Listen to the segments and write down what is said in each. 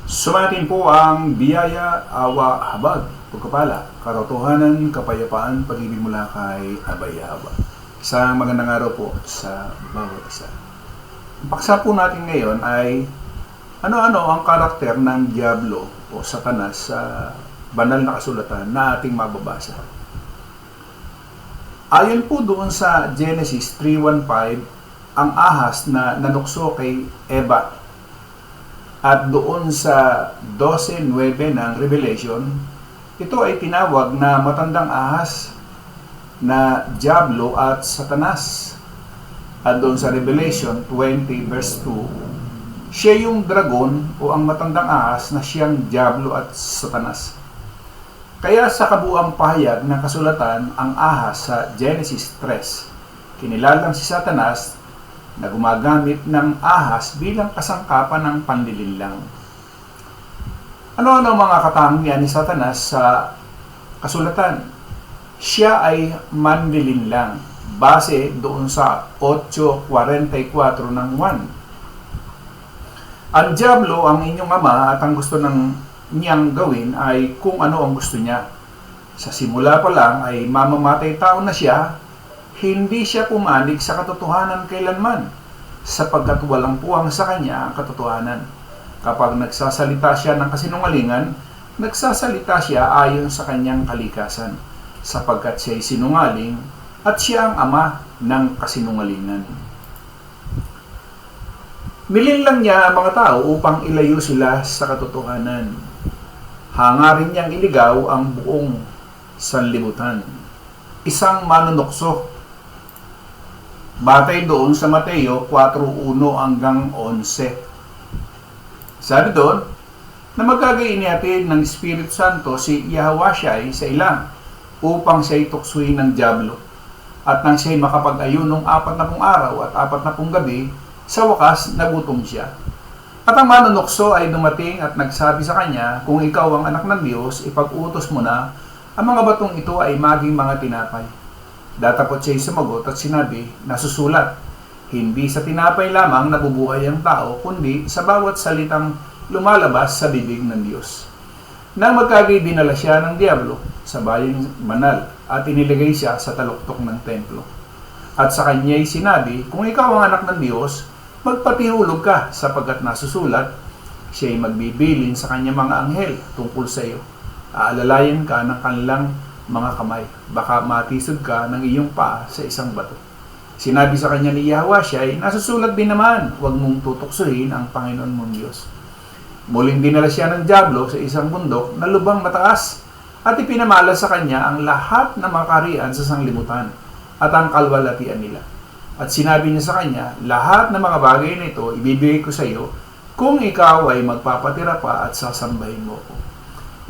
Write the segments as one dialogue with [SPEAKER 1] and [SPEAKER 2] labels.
[SPEAKER 1] Sumatin po ang biyaya, awa, habag, pagkapala, katotohanan, kapayapaan, pag-ibig mula kay Abay Haba. Isang magandang araw po sa bawat isa. Ang paksa po natin ngayon ay ano-ano ang karakter ng Diablo o Satanas sa banal na kasulatan na ating mababasa. Ayon po doon sa Genesis 3:1-5, ang ahas na nanukso kay Eva at doon sa 12:9 ng Revelation, ito ay tinawag na matandang ahas na Diablo at Satanas. At doon sa Revelation 20:2, siya yung dragon o ang matandang ahas na siyang Diablo at Satanas. Kaya sa kabuang pahayag ng kasulatan, ang ahas sa Genesis 3, kinilalang si Satanas na gumagamit ng ahas bilang kasangkapan ng panlilinlang. Ano-ano mga katangian ni Satanas sa kasulatan? Siya ay manlilinlang base doon sa 8:44 ng 1. Ang Diablo ang inyong ama at ang gusto niyang gawin ay kung ano ang gusto niya. Sa simula pa lang ay mamamatay tao na siya, hindi siya pumanig sa katotohanan kailanman, sapagkat walang puwang sa kanya ang katotohanan. Kapag nagsasalita siya ng kasinungalingan, nagsasalita siya ayon sa kanyang kalikasan, sapagkat siya ay sinungaling at siya ang ama ng kasinungalingan. Nilinlang niya ang mga tao upang ilayo sila sa katotohanan. Hangarin niyang iligaw ang buong sanlibutan. Isang manunukso. Batay doon sa Mateo 4:1-11. Sabi doon, na magagay inihatid ng Espiritu Santo si Yahawasyay sa ilang upang siya'y tuksuin ng Diablo. At nang siya'y makapag-ayon ng 40 araw at 40 gabi, sa wakas nagutom siya. At ang manunukso ay dumating at nagsabi sa kanya, kung ikaw ang anak ng Diyos, ipag-utos mo na ang mga batong ito ay maging mga tinapay. Datapot siya'y sumagot at sinabi, nasusulat, hindi sa tinapay lamang nabubuhay ang tao, kundi sa bawat salitang lumalabas sa bibig ng Diyos. Nang magkagay dinala siya ng Diablo sa bayang banal at inilagay siya sa taluktok ng templo. At sa kanya'y sinabi, kung ikaw ang anak ng Diyos, magpatihulog ka sapagkat nasusulat, siya'y magbibilin sa kanyang mga anghel tungkol sa iyo. Aalalayan ka ng kanilang mga kamay, baka matisod ka ng iyong paa sa isang bato. Sinabi sa kanya ni Yahawasyay, nasusulat din naman, huwag mong tutuksuhin ang Panginoon mong Diyos. Muling dinala siya ng Diablo sa isang bundok na lubang mataas at ipinamala sa kanya ang lahat ng mga kaharian sa sanglibutan at ang kalwalatian nila. At sinabi niya sa kanya, lahat ng mga bagay na ito ibibigay ko sa iyo kung ikaw ay magpapatira pa at sasambahin mo ko.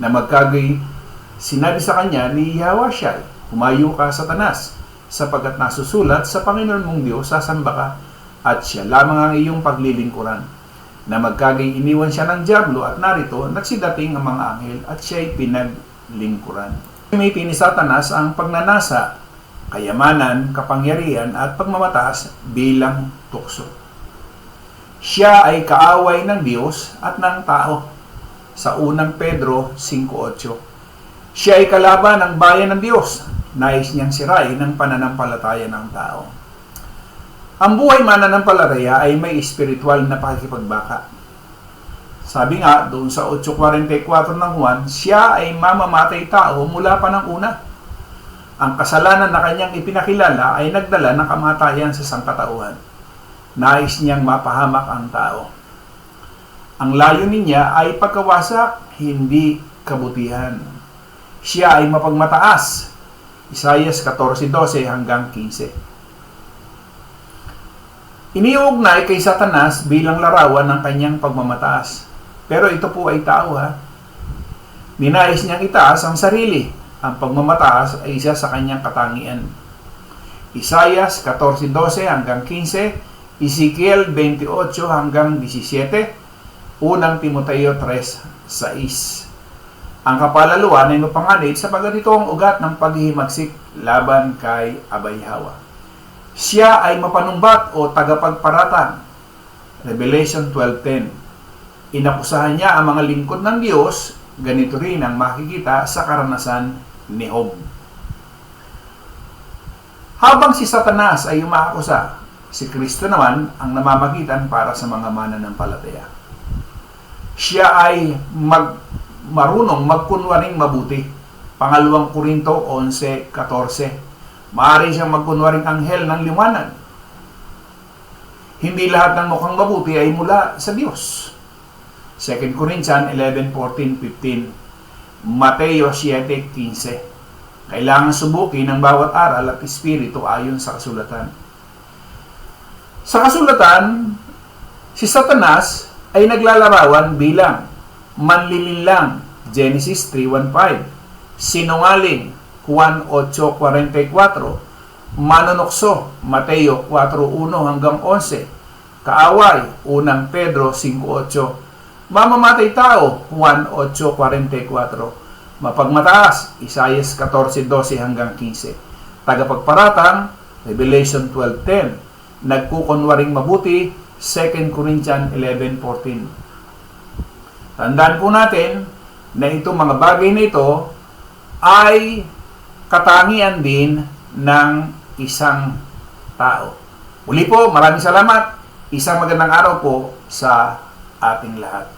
[SPEAKER 1] Na magkagay sinabi sa kanya ni Yahawasyay, humayo ka, Satanas, sapagkat nasusulat sa Panginoon mong Diyos, sasamba ka, at siya lamang ang iyong paglilingkuran. Na magkagay iniwan siya ng Diablo at narito, nagsidating ang mga anghel at siya'y pinaglingkuran. Gamitin ni Satanas ang pagnanasa, kayamanan, kapangyarihan at pagmamataas bilang tukso. Siya ay kaaway ng Diyos at ng tao. Sa unang Pedro 5:8. Siya ay kalaban ng bayan ng Diyos. Nais niyang sirain ang pananampalataya ng tao. Ang buhay mananampalataya ay may espiritual na pakikipagbaka. Sabi nga doon sa 8:44 ng 1, siya ay mamamatay tao mula pa ng una. Ang kasalanan na kanyang ipinakilala ay nagdala ng kamatayan sa sangkatauhan. Nais niyang mapahamak ang tao. Ang layunin niya ay pagkawasak, hindi kabutihan. Siya ay mapagmataas. Isaiah 14:12-15. Iniuugnay kay Satanas bilang larawan ng kanyang pagmamataas. Pero ito po ay tao Ninais niyang itaas ang sarili. Ang pagmamataas ay isa sa kanyang katangian. Isaiah 14:12-15, Ezekiel 28-17, 1 Timoteo 3:6. Ang kapalaluan ay mapanganib sapagat ito ang ugat ng paghihimagsik laban kay Abay Haba. Siya ay mapanumbat o tagapagparatang. Revelation 12:10. inakusahan niya ang mga lingkod ng Diyos, ganito rin ang makikita sa karanasan ni Job. Habang si Satanas ay umaakusa, si Kristo naman ang namamagitan para sa mga mananampalataya. Siya ay marunong magkunwaring mabuti. Pangalawang Korinto 11:14. Maaari siyang magkunwaring anghel ng liwanag. Hindi lahat ng mukhang mabuti ay mula sa Diyos. 2 Corinthians 11:14-15. Mateo 7:15. Kailangan subukin ang bawat aral at espiritu ayon sa kasulatan. Sa kasulatan, si Satanas ay naglalarawan bilang manlilinlang, Genesis 3:1-5, sinungaling, Juan 8:44, manunukso, Mateo 4:1-11, kaaway, unang Pedro 5:8, mamamatay tao, Juan 8:44, mapagmataas, Isaias 14:12-15, tagapagparatang, Revelation 12:10, nagkukunwaring mabuti, 2 Corinthians 11:14. Tandaan po natin na itong mga bagay na ito ay katangian din ng isang tao. Muli po, maraming salamat. Isang magandang araw po sa ating lahat.